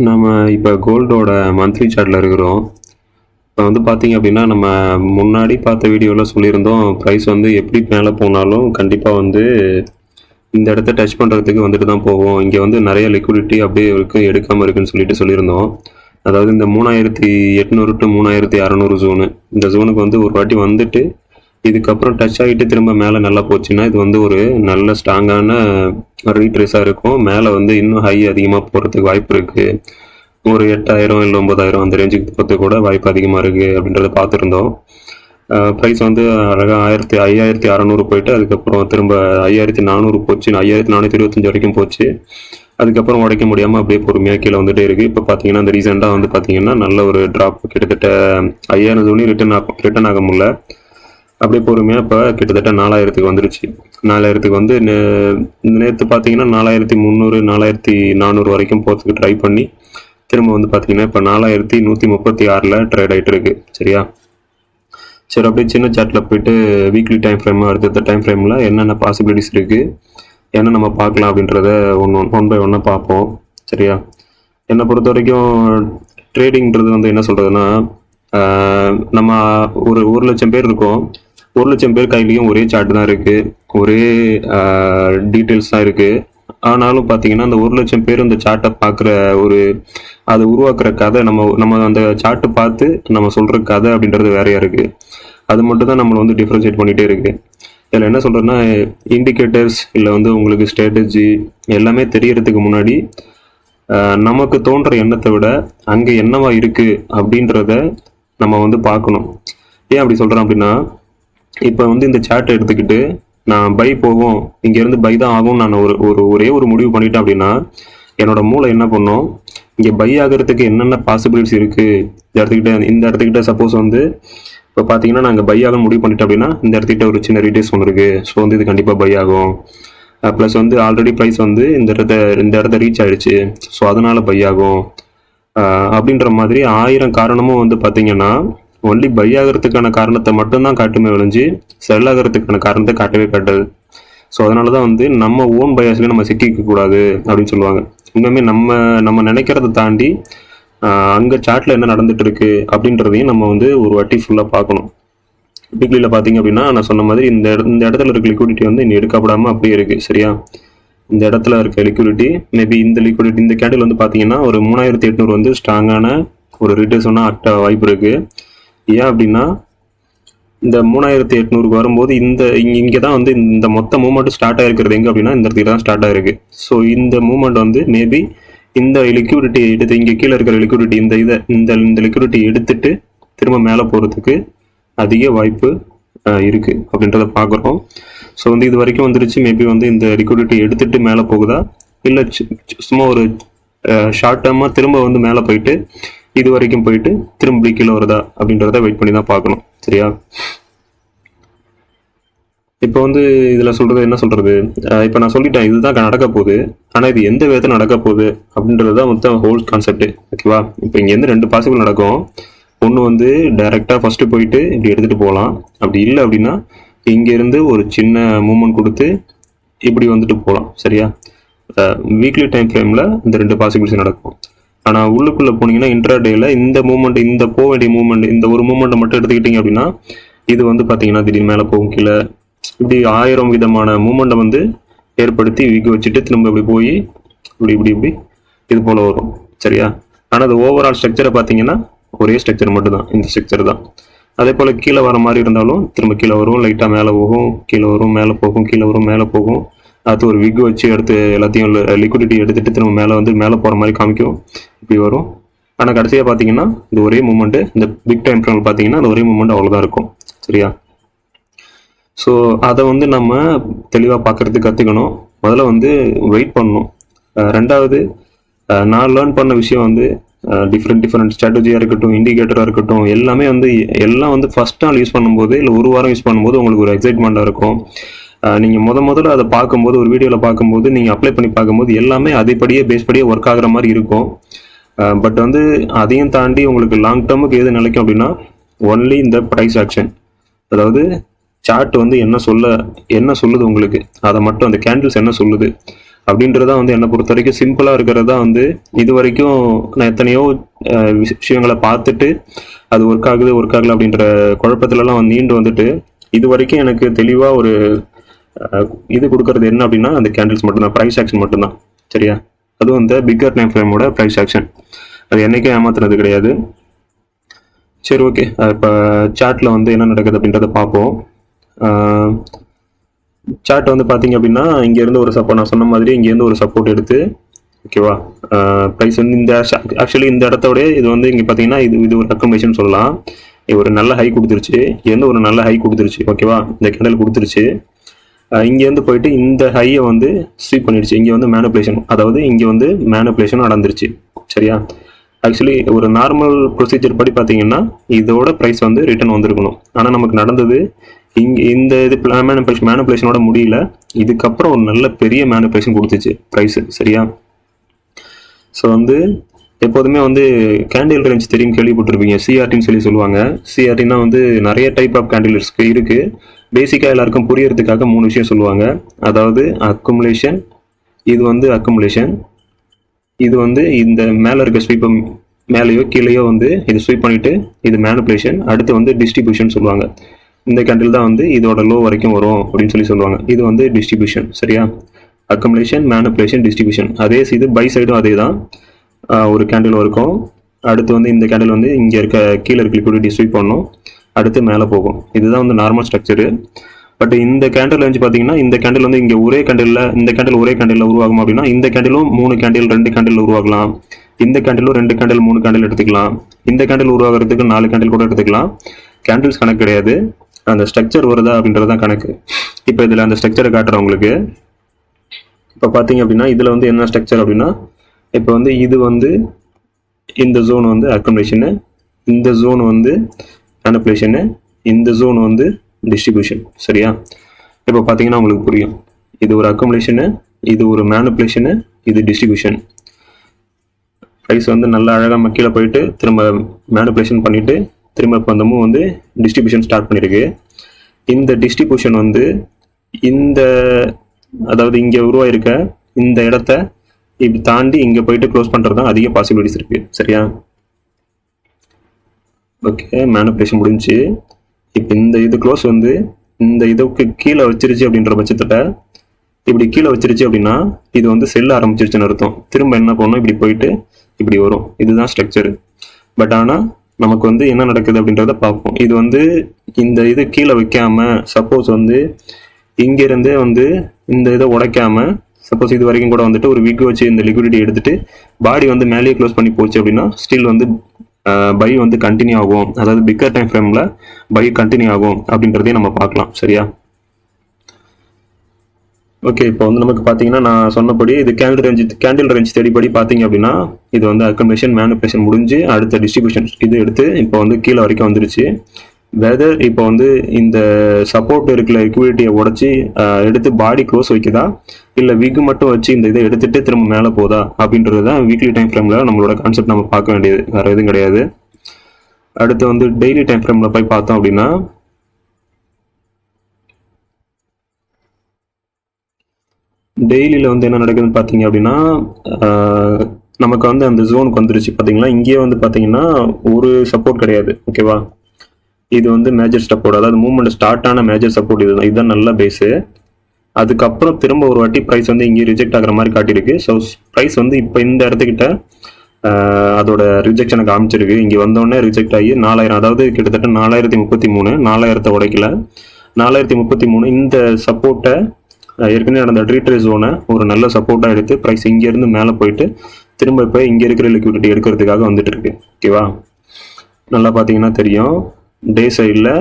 நம்ம இப்போ கோல்டோட மந்த்லி சார்ட்டில் இருக்கிறோம். இப்போ வந்து பார்த்தீங்க அப்படின்னா, நம்ம முன்னாடி பார்த்த வீடியோவில் சொல்லியிருந்தோம், ப்ரைஸ் வந்து எப்படி மேலே போனாலும் கண்டிப்பாக வந்து இந்த இடத்த டச் பண்ணுறதுக்கு வந்துட்டு தான் போகும். இங்கே வந்து நிறைய லிக்விடிட்டி அப்படியே இருக்கு, எடுக்காமல் இருக்குன்னு சொல்லியிருந்தோம். அதாவது இந்த 3800 டு 3600 ஜோனு, இந்த ஜோனுக்கு வந்து ஒரு வாட்டி வந்துட்டு இதுக்கப்புறம் டச் ஆகிட்டு திரும்ப மேலே நல்லா போச்சுன்னா இது வந்து ஒரு நல்ல ஸ்ட்ராங்கான ரீட்ரேஸாக இருக்கும். மேலே வந்து இன்னும் ஹை அதிகமாக போகிறதுக்கு வாய்ப்பு இருக்குது. ஒரு 8000 இல்லை 9000 அந்த ரேஞ்சுக்கு போகிறதுக்கு கூட வாய்ப்பு அதிகமாக இருக்குது அப்படின்றத பார்த்துருந்தோம். ப்ரைஸ் வந்து அழகாக 5600 போயிட்டு அதுக்கப்புறம் திரும்ப 5400 போச்சு, 5425 வரைக்கும் போச்சு. அதுக்கப்புறம் உடைக்க முடியாமல் அப்படியே பொறுமையாக கீழே வந்துட்டே இருக்குது. இப்போ பார்த்தீங்கன்னா அந்த ரீசெண்டாக வந்து பார்த்தீங்கன்னா நல்ல ஒரு ட்ராப், கிட்டத்தட்ட 5000 ஜோனி ரிட்டர்ன் ஆக முடியல. அப்படியே பொறுமையாக இப்போ கிட்டத்தட்ட 4000க்கு வந்துருச்சு. 4000க்கு வந்து நேற்று பார்த்தீங்கன்னா 4300 4400 வரைக்கும் போகிறதுக்கு ட்ரை பண்ணி திரும்ப வந்து பார்த்தீங்கன்னா இப்போ 4136 ட்ரேட் ஆகிட்டு இருக்கு. சரியா? சரி, அப்படியே சின்ன சார்ட்டில் போயிட்டு வீக்லி டைம் ஃப்ரேம், அடுத்த டைம் ஃப்ரேமில் என்னென்ன பாசிபிலிட்டிஸ் இருக்குது, என்ன நம்ம பார்க்கலாம் அப்படின்றத ஒன் பை ஒன்னாக பார்ப்போம். சரியா? என்னை பொறுத்த வரைக்கும் ட்ரேடிங்கிறது வந்து என்ன சொல்கிறதுனா, நம்ம ஒரு 1,00,000 பேர் இருக்கோம். 1,00,000 பேர் கையிலையும் ஒரே சார்ட் தான் இருக்குது, ஒரே டீட்டெயில்ஸ் தான் இருக்குது. ஆனாலும் பார்த்தீங்கன்னா அந்த 1,00,000 பேர் அந்த சார்ட்டை பார்க்குற அதை உருவாக்குற கதை, நம்ம அந்த சார்ட்டை பார்த்து நம்ம சொல்கிற கதை அப்படின்றது வேறையாக இருக்குது. அது மட்டும் தான் நம்மளை வந்து டிஃப்ரென்ஷியேட் பண்ணிகிட்டே இருக்குது. இதில் என்ன சொல்கிறேன்னா, இண்டிகேட்டர்ஸ் இல்லை வந்து உங்களுக்கு ஸ்ட்ராட்டஜி எல்லாமே தெரியறதுக்கு முன்னாடி நமக்கு தோன்ற எண்ணத்தை விட அங்கே என்னவா இருக்குது அப்படின்றத நம்ம வந்து பார்க்கணும். ஏன் அப்படி சொல்கிறேன் அப்படின்னா, இப்போ வந்து இந்த சார்ட்டை எடுத்துக்கிட்டு நான் பை போகும், இங்கேருந்து பை தான் ஆகும், நான் ஒரே ஒரு முடிவு பண்ணிட்டேன் அப்படின்னா என்னோட மூளை என்ன பண்ணும், இங்கே பை ஆகிறதுக்கு என்னென்ன பாசிபிலிட்டிஸ் இருக்குது இந்த இடத்துக்கிட்ட சப்போஸ் வந்து இப்போ பார்த்தீங்கன்னா நாங்கள் பை ஆக முடிவு பண்ணிட்டோம் அப்படின்னா இந்த இடத்துக்கிட்ட ஒரு சின்ன ரீடேஸ் ஒன்று இருக்குது. ஸோ வந்து இது கண்டிப்பாக பை ஆகும். ப்ளஸ் வந்து ஆல்ரெடி ப்ரைஸ் வந்து இந்த இடத்த ரீச் ஆகிடுச்சு, ஸோ அதனால் பை ஆகும் அப்படின்ற மாதிரி 1000 காரணமும் வந்து பார்த்தீங்கன்னா ஒன்லி பை ஆகிறதுக்கான காரணத்தை மட்டும்தான் காட்டுமே ஒழிஞ்சு செல் ஆகிறதுக்கான காரணத்தை காட்டவே காட்டாது. ஸோ அதனால தான் வந்து நம்ம ஓன் பயாஸ்லேயே நம்ம சிக்கிக்க கூடாது அப்படின்னு சொல்லுவாங்க. இன்னுமே நம்ம நினைக்கிறத தாண்டி அங்கே சார்ட்டில் என்ன நடந்துட்டு இருக்கு அப்படின்றதையும் நம்ம வந்து ஒரு வாட்டி ஃபுல்லாக பார்க்கணும். வீக்லியில் பார்த்தீங்க அப்படின்னா நான் சொன்ன மாதிரி இந்த இடத்துல இருக்க லிக்விடிட்டி வந்து இன்னும் எடுக்கப்படாமல் அப்படியே இருக்குது. சரியா? இந்த இடத்துல இருக்க லிக்விடிட்டி மேபி இந்த கேண்டில் வந்து பார்த்தீங்கன்னா ஒரு 3800 வந்து ஸ்ட்ராங்கான ஒரு ரிட்டர்ஸான ஆக்ட வாய்ப்பு இருக்குது. ஏன் அப்படின்னா இந்த 3800க்கு வரும்போது இங்கே தான் வந்து இந்த மொத்த மூவ்மெண்ட் ஸ்டார்ட் ஆகிருக்கிறது. எங்கே அப்படின்னா இந்த இடத்துக்கு தான் ஸ்டார்ட் ஆகிருக்கு. ஸோ இந்த மூவ்மெண்ட் வந்து மேபி இந்த லிக்விடிட்டி எடுத்து இங்கே கீழே இருக்கிற லிக்விடிட்டி இந்த லிக்விடிட்டி எடுத்துட்டு திரும்ப மேலே போகிறதுக்கு அதிக வாய்ப்பு இருக்குது அப்படின்றத பார்க்குறோம். ஸோ வந்து இது வரைக்கும் வந்துருச்சு. மேபி வந்து இந்த லிக்விடிட்டி எடுத்துட்டு மேலே போகுதா, இல்லை சும்மா ஒரு ஷார்ட் டேர்மாக திரும்ப வந்து மேலே போயிட்டு இது வரைக்கும் போயிட்டு திரும்ப கீழே வருதா அப்படின்றத வெயிட் பண்ணி தான் பார்க்கணும். சரியா? இப்போ வந்து இதில் சொல்கிறது என்ன சொல்கிறது, இப்போ நான் சொல்லிட்டேன் இதுதான் நடக்க போகுது, ஆனால் இது எந்த விதத்தில் நடக்க போகுது அப்படின்றது தான் மொத்தம் ஹோல் கான்செப்ட். ஓகேவா? இப்போ இங்கேருந்து 2 பாசிபிள் நடக்கும். ஒன்று வந்து டைரெக்டாக ஃபஸ்ட்டு போயிட்டு இப்படி எடுத்துகிட்டு போகலாம். அப்படி இல்லை அப்படின்னா இங்கேருந்து ஒரு சின்ன மூவ்மெண்ட் கொடுத்து இப்படி வந்துட்டு போகலாம். சரியா? வீக்லி டைம் ஃப்ரேமில் இந்த 2 பாசிபிலிட்டிஸ் நடக்கும். ஆனால் உள்ளுக்குள்ளே போனீங்கன்னா இன்ட்ராடேயில் இந்த மூவ்மெண்ட், இந்த போக வேண்டிய மூவ்மெண்ட், இந்த ஒரு மூவ்மெண்ட்டை மட்டும் எடுத்துக்கிட்டிங்க அப்படின்னா இது வந்து பார்த்தீங்கன்னா திடீர்னு மேலே போகும், கீழே, இப்படி 1000 விதமான மூவ்மெண்ட்டை வந்து ஏற்படுத்தி வீக்கு வச்சுட்டு திரும்ப இப்படி போய் இப்படி இது போல் வரும். சரியா? ஆனால் அது ஓவரால் ஸ்ட்ரக்சரை பார்த்தீங்கன்னா ஒரே ஸ்ட்ரக்சர் மட்டும்தான், இந்த ஸ்ட்ரக்சர் தான். அதே போல் கீழே வர மாதிரி இருந்தாலும் திரும்ப கீழே வரும், லைட்டாக மேலே போகும், கீழே வரும், மேலே போகும், கீழே வரும், மேலே போகும். அது ஒரு விக் வச்சு எடுத்து எல்லாத்தையும் லிக்விடிட்டி எடுத்துகிட்டு திரும்ப மேலே போகிற மாதிரி காமிக்கும், இப்படி வரும். ஆனால் கடைசியாக பார்த்தீங்கன்னா இந்த ஒரே மூமெண்ட்டு, இந்த பிக் டைம் ஃப்ரேமில் பார்த்தீங்கன்னா அந்த ஒரே மூமெண்ட் அவ்வளோதான் இருக்கும். சரியா? ஸோ அதை வந்து நம்ம தெளிவாக பார்க்குறதுக்கு கற்றுக்கணும். முதல்ல வந்து வெயிட் பண்ணணும். ரெண்டாவது, நான் லேர்ன் பண்ண விஷயம் வந்து டிஃப்ரெண்ட் ஸ்ட்ராட்டஜியாக இருக்கட்டும், இண்டிகேட்டராக இருக்கட்டும், எல்லாம் வந்து ஃபஸ்ட் நாள் யூஸ் பண்ணும்போது இல்லை ஒரு வாரம் யூஸ் பண்ணும்போது உங்களுக்கு ஒரு எக்ஸைட்மெண்ட்டாக இருக்கும். நீங்கள் முதல்ல அதை பார்க்கும்போது, ஒரு வீடியோவில் பார்க்கும்போது, நீங்கள் அப்ளை பண்ணி பார்க்கும்போது எல்லாமே அதேபடியே பேஸ்படியே ஒர்க் ஆகிற மாதிரி இருக்கும். பட் வந்து அதையும் தாண்டி உங்களுக்கு லாங் டேர்முக்கு எது நிலைக்கும் அப்படின்னா ஒன்லி இந்த ப்ரைஸ் ஆக்ஷன். அதாவது சார்ட் வந்து என்ன சொல்லுது உங்களுக்கு, அதை மட்டும், அந்த கேண்டில்ஸ் என்ன சொல்லுது அப்படின்றத வந்து என்னை பொறுத்த வரைக்கும் சிம்பிளாக இருக்கிறது தான் வந்து இது வரைக்கும் நான் எத்தனையோ விஷயங்களை பார்த்துட்டு அது ஒர்க் ஆகலை அப்படின்ற குழப்பத்துலலாம் வந்து நீண்டு வந்துட்டு இது வரைக்கும் எனக்கு தெளிவாக ஒரு இது கொடுக்கறது என்ன அப்படின்னா அந்த கேண்டில்ஸ் மட்டும்தான், ப்ரைஸ் ஆக்ஷன் மட்டும்தான். சரியா? அதுவும் அந்த பிக்கர் டைம் ஃப்ரேமோட ப்ரைஸ் ஆக்ஷன் அது என்றைக்கும் ஏமாத்துறது கிடையாது. சரி, ஓகே. இப்போ சார்ட்டில் வந்து என்ன நடக்குது அப்படின்றத பார்ப்போம். சார்ட் வந்து பார்த்தீங்க அப்படின்னா இங்கேருந்து ஒரு சப்போர்ட், நான் சொன்ன மாதிரி இங்கேருந்து ஒரு சப்போர்ட் எடுத்து, ஓகேவா, ப்ரைஸ் வந்து இந்த ஆக்சுவலி இந்த இடத்தோட இது வந்து இங்கே பார்த்தீங்கன்னா இது ஒரு அக்கமடேஷன் சொல்லலாம். இது ஒரு நல்ல ஹை கொடுத்துருச்சு, இங்கேருந்து ஒரு நல்ல ஹை கொடுத்துருச்சு, ஓகேவா, இந்த கேண்டல் கொடுத்துருச்சு. இங்கேருந்து போயிட்டு இந்த ஹையை வந்து ஸ்வீப் பண்ணிடுச்சு. இங்கே வந்து மேனிபுலேஷன், அதாவது இங்கே வந்து மேனிபுலேஷன் நடந்துருச்சு. சரியா? ஆக்சுவலி ஒரு நார்மல் ப்ரொசீஜர் படி பார்த்தீங்கன்னா இதோட ப்ரைஸ் வந்து ரிட்டர்ன் வந்திருக்கணும். ஆனால் நமக்கு நடந்தது இங்கே இந்த இது மேனிபுலேஷனோட முடியல, இதுக்கப்புறம் ஒரு நல்ல பெரிய மேனிபுலேஷன் கொடுத்துச்சு ப்ரைஸு. சரியா? ஸோ வந்து எப்போதுமே வந்து கேண்டில் ரேஞ்ச் தெரியும், கேள்விப்பட்டிருப்பீங்க. சிஆர்டின்னு சொல்லுவாங்க. சிஆர்டின்னா வந்து நிறைய டைப் ஆஃப் கேண்டில் இருக்குது. பேசிக்காக எல்லாருக்கும் புரியறதுக்காக 3 விஷயம் சொல்லுவாங்க. அதாவது அக்குமுலேஷன், இது வந்து அக்குமுலேஷன், இது வந்து இந்த மேலே இருக்க ஸ்வீப்பை மேலேயோ கீழேயோ வந்து இது ஸ்வீப் பண்ணிவிட்டு இது மேனிபுலேஷன், அடுத்து வந்து டிஸ்ட்ரிபியூஷன் சொல்லுவாங்க. இந்த கேண்டில் தான் வந்து இதோட லோ வரைக்கும் வரும் அப்படின்னு சொல்லுவாங்க. இது வந்து டிஸ்ட்ரிபியூஷன். சரியா? Accumulation, manipulation, distribution. அதே இது பை சைடும் அதே தான். ஒரு கேண்டில் இருக்கும், அடுத்து வந்து இந்த கேண்டில் வந்து இங்கே இருக்க கீழே இருக்க லிக்விடிட்டி ஸ்வீப் பண்ணணும், அடுத்து மேலே போகும். இதுதான் வந்து நார்மல் ஸ்ட்ரக்சரு. பட் இந்த கேண்டில் ரேஞ்ச் பார்த்தீங்கன்னா இந்த கேண்டில் வந்து இங்கே ஒரே கேண்டில், இந்த கேண்டில் ஒரே கேண்டில் உருவாகும் அப்படின்னா இந்த கேண்டிலும் 3 கேண்டில் 2 கேண்டில் உருவாகலாம், இந்த கேண்டிலும் 2 கேண்டில் 3 கேண்டில் எடுத்துக்கலாம், இந்த கேண்டில் உருவாகிறதுக்கு 4 கேண்டில் கூட எடுத்துக்கலாம். கேண்டில்ஸ் கணக்கு கிடையாது, அந்த ஸ்ட்ரக்சர் வருதா அப்படின்றது தான் கணக்கு. இப்போ இதில் அந்த ஸ்ட்ரக்சரை காட்டுறேன் உங்களுக்கு. இப்போ பார்த்தீங்க அப்படின்னா இதில் வந்து என்ன ஸ்ட்ரக்சர் அப்படின்னா, இப்போ வந்து இது வந்து இந்த ஜோன் வந்து அக்குமுலேஷனு, இந்த ஜோன் வந்து மேனிபுலேஷனு, இந்த ஜோன் வந்து டிஸ்ட்ரிபியூஷன். சரியா? இப்போ பார்த்தீங்கன்னா உங்களுக்கு புரியும். இது ஒரு அக்குமுலேஷனு, இது ஒரு மேனிபுலேஷனு, இது டிஸ்ட்ரிபியூஷன். ப்ரைஸ் வந்து நல்லா அழகாக கீழே போயிட்டு திரும்ப மேனிபுலேஷன் பண்ணிவிட்டு திரும்ப இப்போ அந்த மூவ் வந்து டிஸ்ட்ரிபியூஷன் ஸ்டார்ட் பண்ணியிருக்கு. இந்த டிஸ்ட்ரிபியூஷன் வந்து இந்த அதாவது இங்கே உருவாயிருக்க இந்த இடத்த இப்படி தாண்டி இங்கே போயிட்டு க்ளோஸ் பண்ணுறது தான் அதிக பாசிபிலிட்டிஸ் இருக்குது. சரியா? ஓகே, மேனிபுலேஷன் முடிஞ்சு. இப்போ இந்த இது க்ளோஸ் வந்து இந்த இதுக்கு கீழே வச்சிருச்சு அப்படின்ற பட்சத்தில் இப்படி கீழே வச்சிருச்சு அப்படின்னா இது வந்து செல்ல ஆரம்பிச்சிருச்சுன்னு அர்த்தம். திரும்ப என்ன பண்ணணும், இப்படி போயிட்டு இப்படி வரும். இதுதான் ஸ்ட்ரக்சரு. பட் ஆனால் நமக்கு வந்து என்ன நடக்குது அப்படின்றத பார்ப்போம். இது வந்து இந்த இது கீழே வைக்காம சப்போஸ் வந்து இங்கேருந்தே வந்து இந்த இதை உடைக்காம சப்போஸ் இது வரைக்கும் கூட வந்துட்டு ஒரு வீக் வச்சு இந்த லிக்விடிட்டி எடுத்துட்டு பாடி வந்து மேலேயே க்ளோஸ் பண்ணி போச்சு அப்படின்னா ஸ்டில் வந்து பை வந்து கண்டினியூ ஆகும். அதாவது பிக்கர் டைம் ஃப்ரேமில் பை கண்டினியூ ஆகும் அப்படின்றதையும் நம்ம பார்க்கலாம். சரியா? ஓகே, இப்போ வந்து நமக்கு பார்த்தீங்கன்னா நான் சொன்னபடி இது கேண்டில் ரேஞ்ச் தேடிப்படி பார்த்தீங்க அப்படின்னா இது வந்து அக்குமுலேஷன், மேனிபுலேஷன் முடிஞ்சு அடுத்த டிஸ்ட்ரிபியூஷன் இது எடுத்து இப்போ வந்து கீழே வரைக்கும் வந்துருச்சு. வெதர் இப்போ வந்து இந்த சப்போர்ட் இருக்கிற லிக்விடிட்டியை உடச்சி எடுத்து பாடி க்ளோஸ் வைக்குதா, இல்லை விக் மட்டும் வச்சு இந்த இதை எடுத்துட்டு திரும்ப மேலே போதா அப்படின்றது தான் வீக்லி டைம் ஃப்ரேமில் நம்மளோட கான்செப்ட் நம்ம பார்க்க வேண்டியது, வேறு எதுவும் கிடையாது. அடுத்து வந்து டெய்லி டைம் ஃப்ரேமில் போய் பார்த்தோம் அப்படின்னா டெய்லியில் வந்து என்ன நடக்குதுன்னு பார்த்தீங்க அப்படின்னா நமக்கு வந்து அந்த ஜோனுக்கு வந்துருச்சு. பார்த்தீங்களா, இங்கேயே வந்து பார்த்தீங்கன்னா ஒரு சப்போர்ட் கிடையாது. ஓகேவா? இது வந்து மேஜர் சப்போர்ட், அதாவது மூவ்மெண்ட் ஸ்டார்ட் ஆன மேஜர் சப்போர்ட் இதுதான் நல்ல பேஸு. அதுக்கப்புறம் திரும்ப ஒரு வாட்டி ப்ரைஸ் வந்து இங்கே ரிஜெக்ட் ஆகிற மாதிரி காட்டியிருக்கு. ஸோ ப்ரைஸ் வந்து இப்போ இந்த இடத்துக்கிட்ட அதோட ரிஜெக்ஷனை காமிச்சிருக்கு. இங்கே வந்தோடனே ரிஜெக்ட் ஆகி 4000, அதாவது கிட்டத்தட்ட 4033, 4000 உடைக்கல, 4033 இந்த சப்போர்ட்டை ஏற்கனவே நடந்த ரீட்ரேஸ் ஜோனை ஒரு நல்ல சப்போர்ட்டாக எடுத்து ப்ரைஸ் இங்கேருந்து மேலே போயிட்டு திரும்ப இப்போ இங்கே இருக்கிற லிக்விடிட்டி எடுக்கிறதுக்காக வந்துட்டு இருக்கு. ஓகேவா? நல்லா பார்த்தீங்கன்னா தெரியும், டே சைடில்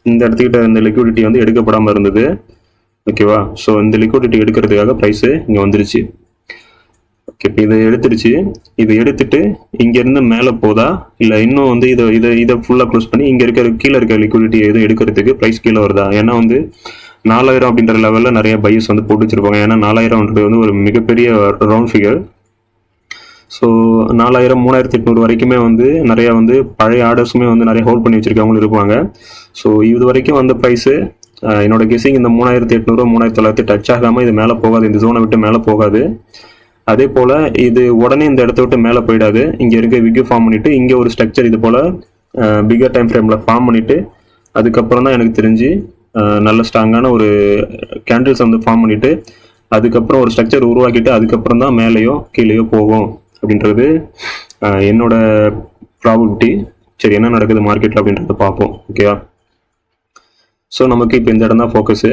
இந்த இடத்துக்கிட்ட இந்த லிக்விடிட்டி வந்து எடுக்கப்படாமல் இருந்தது. ஓகேவா? ஸோ இந்த லிக்விடிட்டி எடுக்கிறதுக்காக ப்ரைஸு இங்கே வந்துருச்சு. ஓகே, இப்போ இதை எடுத்துருச்சு. இதை எடுத்துட்டு இங்கேருந்து மேலே போதா, இல்லை இன்னும் வந்து இதை ஃபுல்லாக க்ளோஸ் பண்ணி இங்கே கீழே இருக்க லிக்விடிட்டி எதுவும் எடுக்கிறதுக்கு ப்ரைஸ் கீழே வருதா? ஏன்னா வந்து 4000 அப்படின்ற லெவலில் நிறைய பையஸ் வந்து போட்டு வச்சிருப்பாங்க. ஏன்னா 4000 வந்து ஒரு மிகப்பெரிய ரவுண்ட் ஃபிகர். ஸோ 4000, 3800 வரைக்குமே வந்து நிறைய வந்து பழைய ஆர்டர்ஸுமே வந்து நிறைய ஹோல்ட் பண்ணி வச்சிருக்கவங்களும் இருப்பாங்க. ஸோ இது வரைக்கும் வந்த ப்ரைஸு என்னோட கெஸிங் இந்த 3800 3900 டச் ஆகாமல் இது மேலே போகாது, இந்த ஜோனை விட்டு மேலே போகாது. அதே போல் இது உடனே இந்த இடத்த விட்டு மேலே போயிடாது. இங்கே இருக்க விக்கு ஃபார்ம் பண்ணிவிட்டு இங்கே ஒரு ஸ்ட்ரக்சர் இது போல் பிகர் டைம் ஃப்ரேமில் ஃபார்ம் பண்ணிவிட்டு அதுக்கப்புறம் தான் எனக்கு தெரிஞ்சு நல்ல ஸ்ட்ராங்கான ஒரு கேண்டில்ஸ் வந்து ஃபார்ம் பண்ணிவிட்டு அதுக்கப்புறம் ஒரு ஸ்ட்ரக்சர் உருவாக்கிட்டு அதுக்கப்புறம் தான் மேலேயோ கீழேயோ போகும் அப்படின்றது என்னோட ப்ராபபிலிட்டி. சரி, என்ன நடக்குது மார்க்கெட்டில் அப்படின்றத பார்ப்போம். ஓகேவா? ஸோ நமக்கு இப்போ இந்த இடம் தான் ஃபோக்கஸு.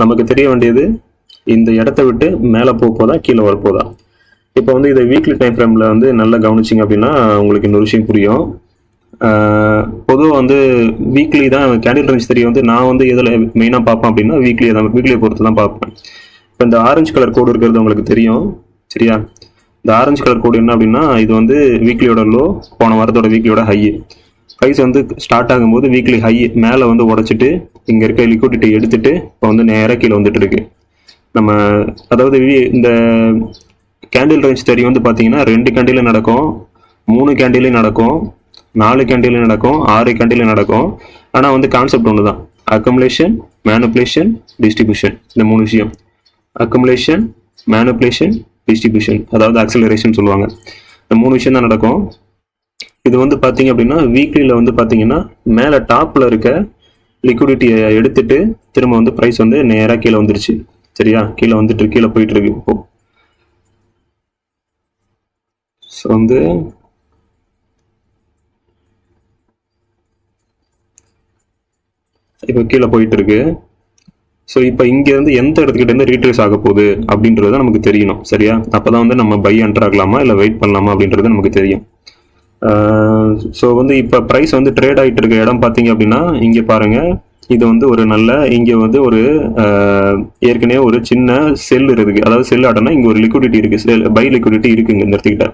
நமக்கு தெரிய வேண்டியது இந்த இடத்த விட்டு மேலே போதா கீழே வரப்போதா. இப்போ வந்து இதை வீக்லி டைம் ஃப்ரேமில் வந்து நல்லா கவனிச்சிங்க அப்படின்னா உங்களுக்கு இன்னொரு விஷயம் புரியும். பொதுவாக வந்து வீக்லி தான் கேண்டில் ரேஞ்ச் தெரிய வந்து நான் வந்து இதில் மெயினாக பார்ப்பேன் அப்படின்னா வீக்லியை பொறுத்து தான் பார்ப்பேன். இப்போ இந்த ஆரஞ்சு கலர் கோடு இருக்கிறது உங்களுக்கு தெரியும், சரியா? இந்த ஆரஞ்சு கலர் கோடு என்ன அப்படின்னா இது வந்து வீக்லியோட லோ, போன வாரத்தோட வீக்லியோட ஹை. ப்ரைஸ் வந்து ஸ்டார்ட் ஆகும்போது வீக்லி ஹை மேலே வந்து உடச்சிட்டு இங்கே இருக்க லிக்விடிட்டி எடுத்துட்டு இப்போ வந்து நேராக கீழே வந்துட்டு இருக்கு. நம்ம அதாவது இந்த கேண்டில் ரேஞ்ச் தெரிய வந்து பார்த்தீங்கன்னா 2 கேண்டில் நடக்கும், 3 கேண்டிலே நடக்கும், 4 கேண்டில் நடக்கும், 6 கேண்டில் நடக்கும். ஆனால் வந்து கான்செப்ட் ஒன்று தான், அக்குமுலேஷன், மேனிபுலேஷன், டிஸ்ட்ரிபியூஷன். இந்த 3 விஷயம், அக்குமுலேஷன், மேனிபுலேஷன், டிஸ்ட்ரிபியூஷன், அதாவது ஆக்சலரேஷன் சொல்லுவாங்க. இந்த 3 விஷயம் தான் நடக்கும். இது வந்து பார்த்தீங்க அப்படின்னா வீக்லியில் வந்து பார்த்தீங்கன்னா மேலே டாப்பில் இருக்க லிக்விடிட்டியை எடுத்துட்டு திரும்ப வந்து ப்ரைஸ் வந்து நேராக கீழே வந்துருச்சு, சரியா? கீழே வந்துட்டு கீழே போயிட்டு இருக்கு இப்போ. ஸோ வந்து இப்போ கீழே போயிட்டு இருக்கு. ஸோ இப்போ இங்கேருந்து எந்த இடத்துக்கிட்ட இருந்து ரீட்ரேஸ் ஆக போகுது அப்படின்றது நமக்கு தெரியணும், சரியா? அப்போ தான் வந்து நம்ம பை என்டர் ஆகலாமா இல்லை வெயிட் பண்ணலாமா அப்படின்றது நமக்கு தெரியும். ஸோ வந்து இப்போ ப்ரைஸ் வந்து ட்ரேட் ஆகிட்டு இருக்க இடம் பார்த்தீங்க அப்படின்னா இங்கே பாருங்கள், இது வந்து ஒரு நல்ல இங்கே வந்து ஒரு ஏற்கனவே ஒரு சின்ன செல் இருக்குது. அதாவது செல் ஆட்டோன்னா இங்கே ஒரு லிக்விடிட்டி இருக்குது, பை லிக்விடிட்டி இருக்குங்க இந்த இடத்துக்கிட்ட.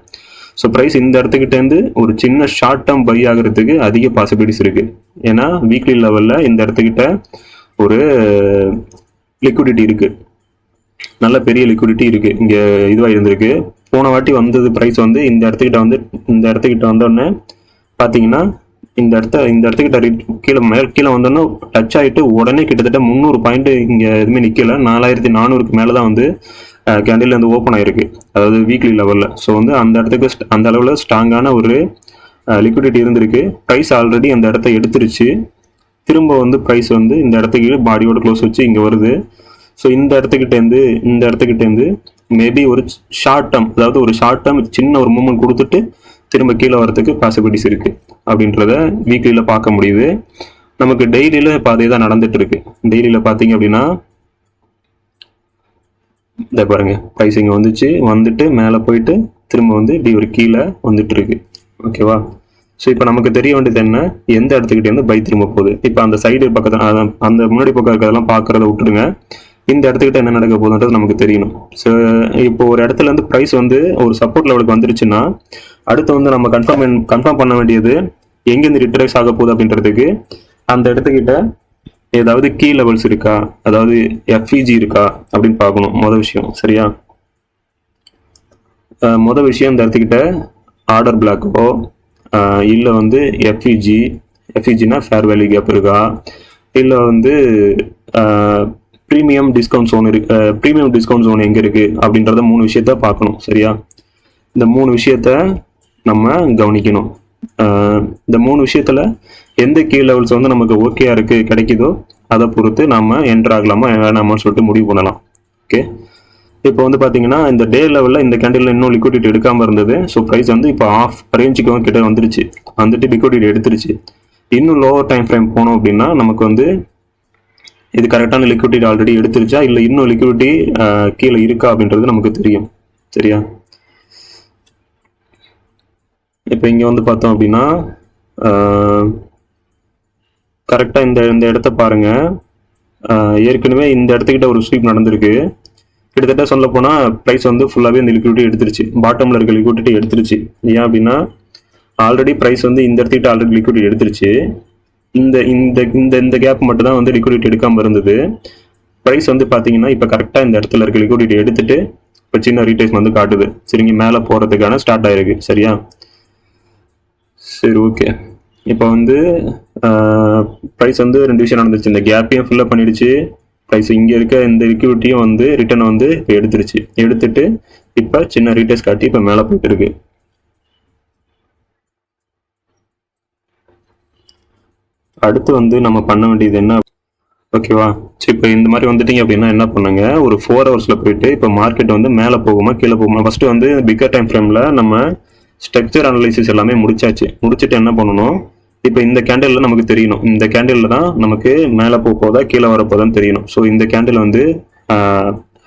ஸோ ப்ரைஸ் இந்த இடத்துக்கிட்டேருந்து ஒரு சின்ன ஷார்ட் டேர்ம் பை ஆகிறதுக்கு அதிக பாசிபிலிட்டிஸ் இருக்குது. ஏன்னா வீக்லி லெவலில் இந்த இடத்துக்கிட்ட ஒரு லிக்விடிட்டி இருக்குது, நல்ல பெரிய லிக்விடிட்டி இருக்குது, இங்கே இதுவாக இருந்திருக்கு. போன வாட்டி வந்தது ப்ரைஸ் வந்து இந்த இடத்துக்கிட்ட வந்தோடனே பார்த்தீங்கன்னா இந்த இடத்துக்கிட்ட கீழே வந்தோடனே டச் ஆகிட்டு உடனே கிட்டத்தட்ட 300 பாயிண்ட் இங்கே எதுவுமே நிற்கல, 4400க்கு மேலே தான் வந்து கேண்டில் வந்து ஓப்பன் ஆகிருக்கு, அதாவது வீக்லி லெவலில். ஸோ வந்து அந்த இடத்துக்கு அந்த அளவில் ஸ்ட்ராங்கான ஒரு லிக்விடிட்டி இருந்திருக்கு. ப்ரைஸ் ஆல்ரெடி அந்த இடத்த எடுத்துருச்சு. திரும்ப வந்து ப்ரைஸ் வந்து இந்த இடத்துக்கு பாடியோட க்ளோஸ் வச்சு இங்கே வருது. ஸோ இந்த இடத்துக்கிட்டேருந்து மேபி ஒரு ஷார்ட் டேர்ம், அதாவது ஒரு ஷார்ட் டேர்ம் சின்ன ஒரு மூமெண்ட் கொடுத்துட்டு திரும்ப கீழே வரதுக்கு பாசிபிலிட்டிஸ் இருக்குது அப்படின்றத வீக்லியில் பார்க்க முடியுது. நமக்கு டெய்லியில் இப்போ அதே தான் நடந்துட்டு இருக்கு. டெய்லியில் பார்த்தீங்க அப்படின்னா இதை பாருங்க, ப்ரைஸ் இங்கே வந்துட்டு மேலே போயிட்டு திரும்ப வந்து இப்படி ஒரு கீழே வந்துட்டு இருக்கு, ஓகேவா? ஸோ இப்போ நமக்கு தெரிய வேண்டியது என்ன, எந்த இடத்துக்கிட்டே வந்து பை திரும்ப போகுது. இப்போ அந்த சைடு பக்கத்தில் அந்த முன்னாடி பக்கம் இருக்கிறதெல்லாம் பார்க்குறத விட்டுடுங்க, இந்த இடத்துக்கிட்ட என்ன நடக்க போகுதுன்றது நமக்கு தெரியணும். ஸோ இப்போ ஒரு இடத்துல இருந்து ப்ரைஸ் வந்து ஒரு சப்போர்ட் லெவலுக்கு வந்துருச்சுன்னா அடுத்து வந்து நம்ம கன்ஃபார்ம் பண்ண வேண்டியது எங்கேருந்து ரிட்ரேஸ் ஆக போகுது அப்படின்றதுக்கு அந்த இடத்துக்கிட்ட ஏதாவது கீ லெவல்ஸ் இருக்கா, அதாவது எஃப்இஜி இருக்கா அப்படின்னு பார்க்கணும் மொதல் விஷயம், சரியா? மொதல் விஷயம் இந்த இடத்துக்கிட்ட ஆர்டர் பிளாக்கோ இல்லை வந்து எஃப்இஜினா ஃபேர் வேல்யூ கேப் இருக்கா, இல்லை வந்து ப்ரீமியம் டிஸ்கவுண்ட் ஜோன் எங்கே இருக்குது அப்படின்றத 3 விஷயத்த பார்க்கணும், சரியா? இந்த 3 விஷயத்த நம்ம கவனிக்கணும். இந்த 3 விஷயத்தில் எந்த கீ லெவல்ஸ் வந்து நமக்கு ஓகேயா இருக்குது கிடைக்குதோ அதை பொறுத்து நம்ம என்டர் ஆகலாமா வேணாமான்னு சொல்லிட்டு முடிவு பண்ணலாம். ஓகே, இப்போ வந்து பார்த்தீங்கன்னா இந்த டே லெவலில் இந்த கேண்டில் இன்னும் லிக்விடிட்டி எடுக்காமல் இருந்தது. ஸோ ப்ரைஸ் வந்து இப்போ ஆஃப் ரேஞ்சுக்கு கிட்ட வந்துட்டு லிக்விடிட்டி எடுத்துருச்சு. இன்னும் லோவர் டைம் ஃப்ரேம் போனோம் அப்படின்னா நமக்கு வந்து இது கரெக்டான லிக்விடிட்டி ஆல்ரெடி எடுத்துருச்சா இல்லை இன்னும் லிக்விடிட்டி கீழே இருக்கா அப்படின்றது நமக்கு தெரியும், சரியா? இப்போ இங்கே வந்து பார்த்தோம் அப்படின்னா கரெக்டாக இந்த இடத்த பாருங்க, ஏற்கனவே இந்த இடத்துக்கிட்ட ஒரு ஸ்வீப் நடந்திருக்கு. கிட்டத்தட்ட சொல்ல போனால் ப்ரைஸ் வந்து ஃபுல்லாகவே இந்த லிக்விடிட்டி எடுத்துருச்சு, பாட்டமில் இருக்க லிக்விடிட்டி எடுத்துருச்சு. ஏன் அப்படின்னா ஆல்ரெடி ப்ரைஸ் வந்து இந்த இடத்துக்கிட்ட ஆல்ரெடி லிக்விடிட்டி எடுத்துருச்சு. இந்த இந்த இந்த கேப் மட்டும் தான் வந்து லிக்விடிட்டி எடுக்காமல் இருந்தது. ப்ரைஸ் வந்து பார்த்தீங்கன்னா இப்போ கரெக்டாக இந்த இடத்துல இருக்க லிக்விடிட்டி எடுத்துட்டு இப்போ சின்ன ரீட்ரேஸ் வந்து காட்டுது. சரிங்க, மேலே போகிறதுக்கான ஸ்டார்ட் ஆயிருக்கு, சரியா? சரி, ஓகே. இப்போ வந்து ப்ரைஸ் வந்து 2 விஷயம் நடந்துச்சு. இந்த கேப்பையும் ஃபில்லப் பண்ணிடுச்சு. ப்ரைஸ் இங்கே இருக்க இந்த லிக்விடிட்டியும் வந்து ரிட்டர்னை வந்து இப்போ எடுத்துட்டு இப்போ சின்ன ரீட்டேஸ் காட்டி இப்போ மேலே போயிட்டு இருக்கு. அடுத்து வந்து நம்ம பண்ண வேண்டியது என்ன, ஓகேவா? சரி, இப்போ இந்த மாதிரி வந்துட்டீங்க அப்படின்னா என்ன பண்ணுங்க, ஒரு 4 ஹவர்ஸில் போயிட்டு இப்போ மார்க்கெட் வந்து மேலே போகுமா கீழே போகுமா, ஃபஸ்ட்டு வந்து பிக்கர் டைம் ஃப்ரேமில் நம்ம ஸ்ட்ரக்சர் அனலைசிஸ் எல்லாமே முடிச்சுட்டு என்ன பண்ணணும், இப்போ இந்த கேண்டில் நமக்கு தெரியணும், இந்த கேண்டில் தான் நமக்கு மேலே போதா கீழே வரப்போதான்னு தெரியணும். ஸோ இந்த கேண்டில் வந்து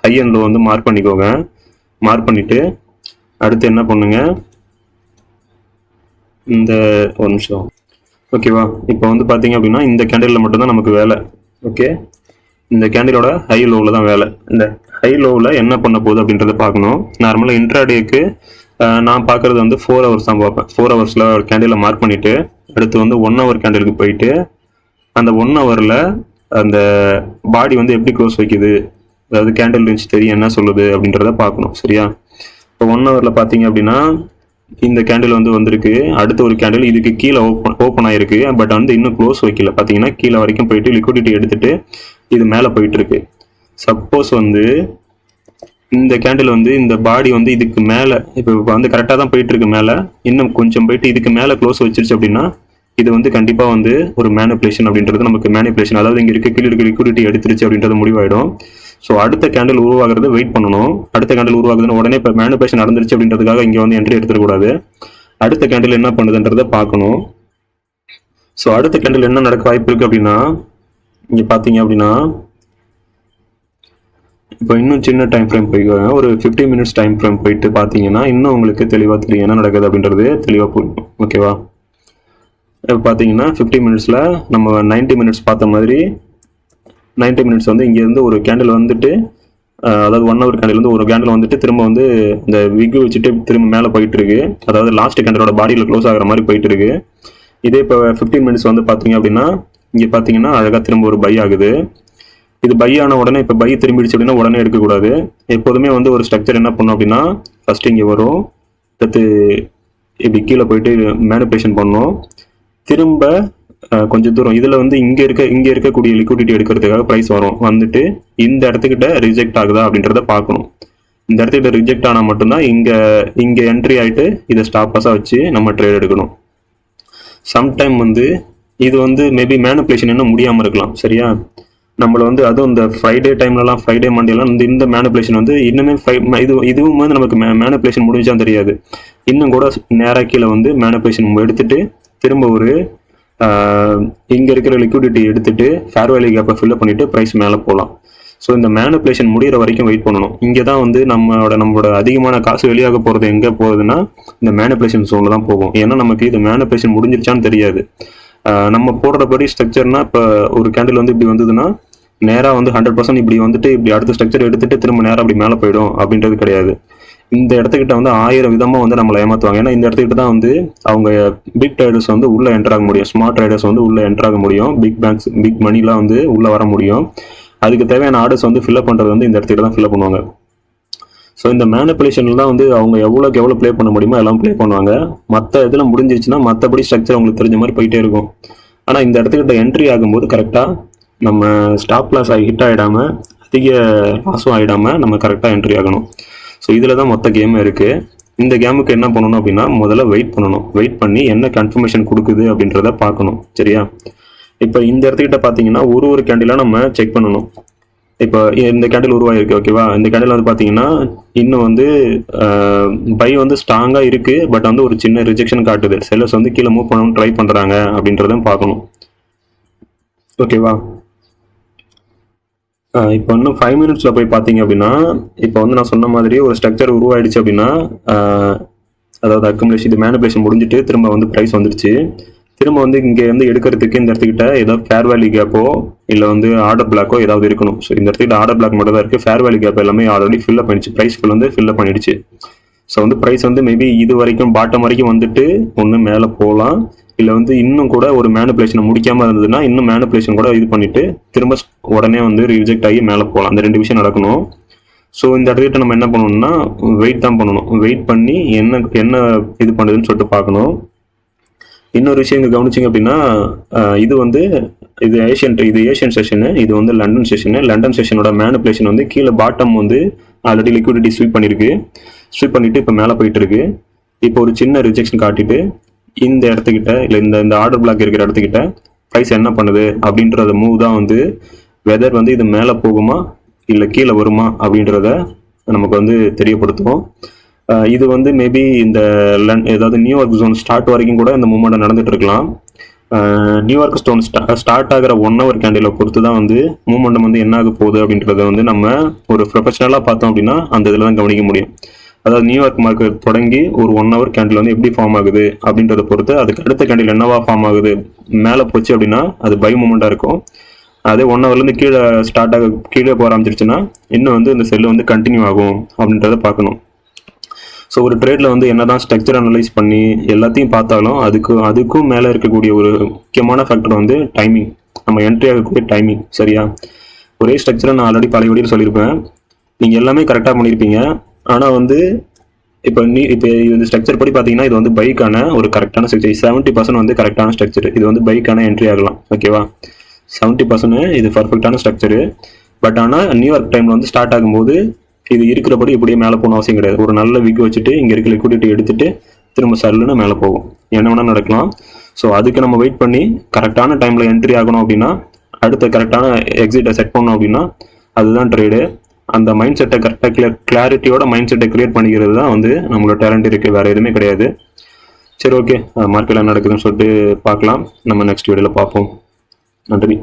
ஹை அண்ட் லோ வந்து மார்க் பண்ணிக்கோங்க. மார்க் பண்ணிட்டு அடுத்து என்ன பண்ணுங்க, இந்த ஒரு நிமிஷம், ஓகேவா? இப்போ வந்து பார்த்தீங்க அப்படின்னா இந்த கேண்டில் மட்டும்தான் நமக்கு வேலை. ஓகே, இந்த கேண்டிலோட ஹை லோவில் தான் வேலை. இந்த ஹை லோவில் என்ன பண்ண போகுது அப்படின்றத பார்க்கணும். நார்மலாக இன்ட்ராடேக்கு நான் பார்க்குறது வந்து 4 ஹவர்ஸ் தான் பார்ப்பேன். 4 ஹவர்ஸில் ஒரு கேண்டிலை மார்க் பண்ணிவிட்டு அடுத்து வந்து 1 ஹவர் கேண்டிலுக்கு போயிட்டு அந்த 1 ஹவரில் அந்த பாடி வந்து எப்படி க்ளோஸ் வைக்குது, அதாவது கேண்டில் ரேஞ்ச் தெரியும் என்ன சொல்லுது அப்படின்றத பார்க்கணும். சரியா? இப்போ 1 ஹவரில் பார்த்தீங்க அப்படின்னா இந்த கேண்டில் வந்து வந்திருக்கு. அடுத்த ஒரு கேண்டில் இதுக்கு கீழே ஓப்பன் ஆயிருக்கு. பட் வந்து இன்னும் க்ளோஸ் வைக்கல. பார்த்தீங்கன்னா கீழே வரைக்கும் போயிட்டு லிக்விடிட்டி எடுத்துட்டு இது மேலே போயிட்டு இருக்கு. சப்போஸ் வந்து இந்த கேண்டில் வந்து இந்த பாடி வந்து இதுக்கு மேலே இப்போ வந்து கரெக்டாக தான் போயிட்டு இருக்கு, மேலே இன்னும் கொஞ்சம் போயிட்டு இதுக்கு மேலே க்ளோஸ் வச்சிருச்சு அப்படின்னா இது வந்து கண்டிப்பாக வந்து ஒரு மேனிப்புலேஷன் அப்படின்றது நமக்கு மேனிப்புலேஷன், அதாவது இங்கே கீழே இருக்க லிக்விடிட்டி எடுத்துருச்சு அப்படின்றது முடிவாயிடும். ஸோ அடுத்த கேண்டில் உருவாகிறது வெயிட் பண்ணணும். அடுத்த கேண்டில் உருவாகுதுன்னு உடனே இப்போ மேனிப்புலேஷன் நடந்துருச்சு அப்படின்றதுக்காக இங்கே வந்து என்ட்ரி எடுத்துடக்கூடாது. அடுத்த கேண்டில் என்ன பண்ணுதுன்றதை பார்க்கணும். ஸோ அடுத்த கேண்டில் என்ன நடக்க வாய்ப்பு இருக்குது அப்படின்னா, இங்கே பார்த்தீங்க அப்படின்னா இப்போ இன்னும் சின்ன டைம் ஃப்ரேம் போய்க்குவாங்க, ஒரு 15 மினிட்ஸ் டைம் ஃப்ரேம் போயிட்டு பார்த்தீங்கன்னா இன்னும் உங்களுக்கு தெளிவாக தெரியும் என்ன நடக்குது அப்படின்றது தெளிவாக புரியும். ஓகேவா? இப்போ பார்த்தீங்கன்னா 15 மினிட்ஸில் நம்ம 90 மினிட்ஸ் பார்த்த மாதிரி 90 மினிட்ஸ் வந்து இங்கேருந்து ஒரு கேண்டில் வந்துட்டு, அதாவது 1 ஹவர் கேண்டில் வந்து ஒரு கேண்டில் வந்துட்டு திரும்ப வந்து இந்த விக்கு வச்சுட்டு திரும்ப மேலே போயிட்டு இருக்கு. அதாவது லாஸ்ட் கேண்டிலோட பாடியில் க்ளோஸ் ஆகிற மாதிரி போயிட்டு இருக்கு. இதே இப்போ 15 மினிட்ஸ் வந்து பார்த்தீங்க அப்படின்னா இங்கே பார்த்தீங்கன்னா அழகாக திரும்ப ஒரு பை ஆகுது. இது பை ஆன உடனே இப்போ பை திரும்பிடுச்சு அப்படின்னா உடனே எடுக்கக்கூடாது. எப்போதுமே வந்து ஒரு ஸ்ட்ரக்சர் என்ன பண்ணும் அப்படின்னா ஃபஸ்ட்டு இங்கே வரும், அடுத்து இப்படி கீழே போயிட்டு மேனிப்புலேஷன் பண்ணணும், திரும்ப கொஞ்சம் தூரம் இதில் வந்து இங்கே இருக்கக்கூடிய லிக்விடிட்டி எடுக்கிறதுக்காக ப்ரைஸ் வந்துட்டு இந்த இடத்துக்கிட்ட ரிஜெக்ட் ஆகுதா அப்படின்றத பார்க்கணும். இந்த இடத்துக்கிட்ட ரிஜெக்ட் ஆனால் மட்டும்தான் இங்கே என்ட்ரி ஆகிட்டு இதை ஸ்டாப்பஸாக வச்சு நம்ம ட்ரேட் எடுக்கணும். சம்டைம் வந்து இது வந்து மேபி மேனிப்புலேஷன் இன்னும் முடியாமல் இருக்கலாம். சரியா? நம்மளை வந்து அதுவும் இந்த ஃப்ரைடே டைம்லலாம், ஃப்ரைடே மண்டேலாம் இந்த மேனிப்புலேஷன் வந்து இன்னுமே இதுவும் வந்து நமக்கு மேனிப்புலேஷன் முடிஞ்சாலும் தெரியாது. இன்னும் கூட நேராக கீழே வந்து மேனிப்புலேஷன் எடுத்துட்டு திரும்ப ஒரு இங்கே இருக்கிற லிக்விடிட்டி எடுத்துட்டு ஃபேர் வேல்யூ கேப்பை ஃபில்லப் பண்ணிட்டு ப்ரைஸ் மேலே போகலாம். ஸோ இந்த மேனிப்புலேஷன் முடிகிற வரைக்கும் வெயிட் பண்ணணும். இங்கே தான் வந்து நம்மளோட அதிகமான காசு வெளியாக போகிறது எங்கே போகுதுன்னா இந்த மேனிப்புலேஷன் ஜோனில் தான் போகும். ஏன்னா நமக்கு இது மேனிப்புலேஷன் முடிஞ்சிருச்சான்னு தெரியாது. நம்ம போடுறபடி ஸ்ட்ரக்சர்னா இப்போ ஒரு கேண்டில் வந்து இப்படி வந்ததுன்னா நேராக வந்து 100% இப்படி வந்துட்டு இப்படி அடுத்த ஸ்ட்ரக்சர் எடுத்துட்டு திரும்ப நேராக அப்படி மேலே போயிடும் அப்படின்றது கிடையாது. இந்த இடத்துக்கிட்ட வந்து 1000 விதமாக வந்து நம்மளை ஏமாற்றுவாங்க. ஏன்னா இந்த இடத்துக்கிட்ட தான் வந்து அவங்க பிக் ட்ரேடர்ஸ் வந்து உள்ளே என்டர் ஆக முடியும், ஸ்மார்ட் ட்ரேடர்ஸ் வந்து உள்ளே என்டர் ஆக முடியும், பிக் பேங்க்ஸ் பிக் மணிலாம் வந்து உள்ளே வர முடியும். அதுக்கு தேவையான ஆர்டர்ஸ் வந்து ஃபில்அப் பண்ணுறது வந்து இந்த இடத்துக்கிட்ட தான் ஃபில்அப் பண்ணுவாங்க. ஸோ இந்த மேனிப்புலேஷனில் தான் வந்து அவங்க எவ்வளோக்கு எவ்வளோ ப்ளே பண்ண முடியுமோ எல்லாம் ப்ளே பண்ணுவாங்க. மற்ற இதில் முடிஞ்சிருச்சுன்னா மற்றபடி ஸ்ட்ரக்சர் அவங்களுக்கு தெரிஞ்ச மாதிரி போயிட்டே இருக்கும். ஆனால் இந்த இடத்துக்கிட்ட என்ட்ரி ஆகும்போது கரெக்டாக நம்ம ஸ்டாப் லாஸ் ஹிட் ஆகிடாமல் அதிக லாஸும் ஆகிடாமல் நம்ம கரெக்டாக என்ட்ரி ஆகணும். ஸோ இதில் தான் மொத்த கேம் இருக்குது. இந்த கேமுக்கு என்ன பண்ணணும் அப்படின்னா முதல்ல வெயிட் பண்ணணும். வெயிட் பண்ணி என்ன கன்ஃபர்மேஷன் கொடுக்குது அப்படின்றத பார்க்கணும். சரியா? இப்போ இந்த இடத்துக்கிட்ட பார்த்தீங்கன்னா ஒரு கேண்டிலாக நம்ம செக் பண்ணணும். இப்போ இந்த கேண்டில் உருவாயிருக்கு. ஓகேவா? இந்த கேண்டில் வந்து பார்த்தீங்கன்னா இன்னும் வந்து பை வந்து ஸ்ட்ராங்காக இருக்குது. பட் வந்து ஒரு சின்ன ரிஜெக்ஷன் காட்டுது. செல்லர்ஸ் வந்து கீழே மூவ் பண்ணணும்னு ட்ரை பண்ணுறாங்க அப்படின்றத பார்க்கணும். ஓகேவா? இப்போ இன்னும் 5 மினிட்ஸில் போய் பார்த்தீங்க அப்படின்னா இப்போ வந்து நான் சொன்ன மாதிரி ஒரு ஸ்ட்ரக்சர் உருவாயிடுச்சு அப்படின்னா அதாவது அக்குமுலேஷன் இது மேனிப்புலேஷன் முடிஞ்சிட்டு திரும்ப வந்து ப்ரைஸ் வந்துடுச்சு. திரும்ப வந்து இங்கே வந்து எடுக்கிறதுக்கு இந்த இடத்துக்கிட்ட ஏதாவது ஃபேர் வேல்யூ கேப்போ இல்லை வந்து ஆர்டர் பிளாக்கோ ஏதாவது இருக்கணும். ஸோ இந்த இடத்துக்கிட்ட ஆர்டர் பிளாக் மட்டும் தான் இருக்குது. ஃபேர் வேல்யூ கேப் எல்லாமே ஆல்ரெடி ஃபில்அப் பண்ணிடுச்சு. ப்ரைஸ் ஃபில்அப் பண்ணிடுச்சு. ஸோ வந்து ப்ரைஸ் வந்து மேபி இது வரைக்கும் பாட்டம் வரைக்கும் வந்துட்டு ஒன்று மேலே போகலாம், இல்லை வந்து இன்னும் கூட ஒரு மேனிப்புலேஷனை முடிக்காமல் இருந்ததுன்னா இன்னும் மேனிப்புலேஷன் கூட இது பண்ணிட்டு திரும்ப உடனே வந்து ரிஜெக்ட் ஆகி மேலே போகலாம். அந்த 2 விஷயம் நடக்கணும். ஸோ இந்த இடத்துக்கிட்ட நம்ம என்ன பண்ணணும்னா வெயிட் தான் பண்ணணும். வெயிட் பண்ணி என்ன இது பண்ணுதுன்னு சொல்லிட்டு பார்க்கணும். இன்னொரு விஷயம் இங்கே கவனிச்சிங்க அப்படின்னா இது வந்து இது ஏஷியன் செஷனு, இது வந்து லண்டன் செஷனு. லண்டன் செஷனோட மேனிப்புலேஷன் வந்து கீழே பாட்டம் வந்து ஆல்ரெடி லிக்விடிட்டி ஸ்வீப் பண்ணிட்டு இப்போ மேலே போயிட்டு இருக்கு. இப்போ ஒரு சின்ன ரிஜெக்ஷன் காட்டிட்டு இந்த இடத்துக்கிட்ட இல்லை இந்த ஆர்டர் பிளாக் இருக்கிற இடத்துக்கிட்ட ப்ரைஸ் என்ன பண்ணுது அப்படின்றத மூவ் தான் வந்து வெதர் வந்து இது மேலே போகுமா இல்லை கீழே வருமா அப்படின்றத நமக்கு வந்து தெரியப்படுத்தும். இது வந்து மேபி இந்த ஏதாவது நியூயார்க் ஜோன் ஸ்டார்ட் வரைக்கும் கூட இந்த மூவ்மெண்ட் நடந்துட்டு இருக்கலாம். நியூயார்க் ஸ்டோன் ஸ்டார்ட் ஆகிற 1 hour கேண்டிலை பொறுத்து தான் வந்து மூவ்மெண்டம் வந்து என்ன ஆக போகுது அப்படின்றத வந்து நம்ம ஒரு ப்ரொஃபஷனலாக பார்த்தோம் அப்படின்னா அந்த இதில் தான் கவனிக்க முடியும். அதாவது நியூயார்க் மார்க்கெட் தொடங்கி ஒரு 1 hour கேண்டில் வந்து எப்படி ஃபார்ம் ஆகுது அப்படின்றத பொறுத்து அதுக்கு அடுத்த கேண்டில் என்னவா ஃபார்ம் ஆகுது, மேலே போச்சு அப்படின்னா அது பை மூமெண்ட்டாக இருக்கும். அதே 1 hourலேருந்து கீழே போக ஆரம்பிச்சிருச்சுன்னா இன்னும் வந்து இந்த செல்லு வந்து கண்டினியூ ஆகும் அப்படின்றத பார்க்கணும். ஸோ ஒரு ட்ரேடில் வந்து என்னதான் ஸ்ட்ரக்சர் அனலைஸ் பண்ணி எல்லாத்தையும் பார்த்தாலும் அதுக்கும் மேலே இருக்கக்கூடிய ஒரு முக்கியமான ஃபேக்டர் வந்து டைமிங், நம்ம என்ட்ரி ஆகக்கூடிய டைமிங். சரியா, ஒரே ஸ்ட்ரக்சரை நான் ஆல்ரெடி பழைய வீடியோவில் சொல்லியிருப்பேன், நீங்கள் எல்லாமே கரெக்டாக பண்ணியிருப்பீங்க. ஆனால் வந்து இப்போ இந்த ஸ்ட்ரக்சர் படி பார்த்தீங்கன்னா இது வந்து பைக்கான ஒரு கரெக்டான ஸ்ட்ரக்சர். 70% வந்து கரெக்டான ஸ்ட்ரக்சர். இது வந்து பைக்கான என்ட்ரி ஆகலாம். ஓகேவா, 70% இது பர்ஃபெக்டான ஸ்ட்ரக்சரு. பட் ஆனால் நியூயார்க் டைமில் வந்து ஸ்டார்ட் ஆகும்போது இது இருக்கிறபடி இப்படியே மேலே போகணும் அவசியம் கிடையாது. ஒரு நல்ல விக் வச்சுட்டு இங்கே இருக்க லிக்விடிட்டி எடுத்துட்டு திரும்ப சல்லுன்னு மேலே போகும், என்ன வேணால் நடக்கலாம். ஸோ அதுக்கு நம்ம வெயிட் பண்ணி கரெக்டான டைமில் என்ட்ரி ஆகணும் அப்படின்னா, அடுத்த கரெக்டான எக்ஸிட்டை செட் பண்ணணும் அப்படின்னா அதுதான் ட்ரேடு. அந்த மைண்ட் செட்டை கரெக்டாக கிளாரிட்டியோட மைண்ட் செட்டை கிரியேட் பண்ணிக்கிறது தான் வந்து நம்மளோட டேலண்ட் இருக்குது, வேறு எதுவுமே கிடையாது. சரி, ஓகே, மார்க்கெட்டில் நடக்குதுன்னு சொல்லிட்டு பார்க்கலாம். நம்ம நெக்ஸ்ட் வீடியோவில் பார்ப்போம். நன்றி.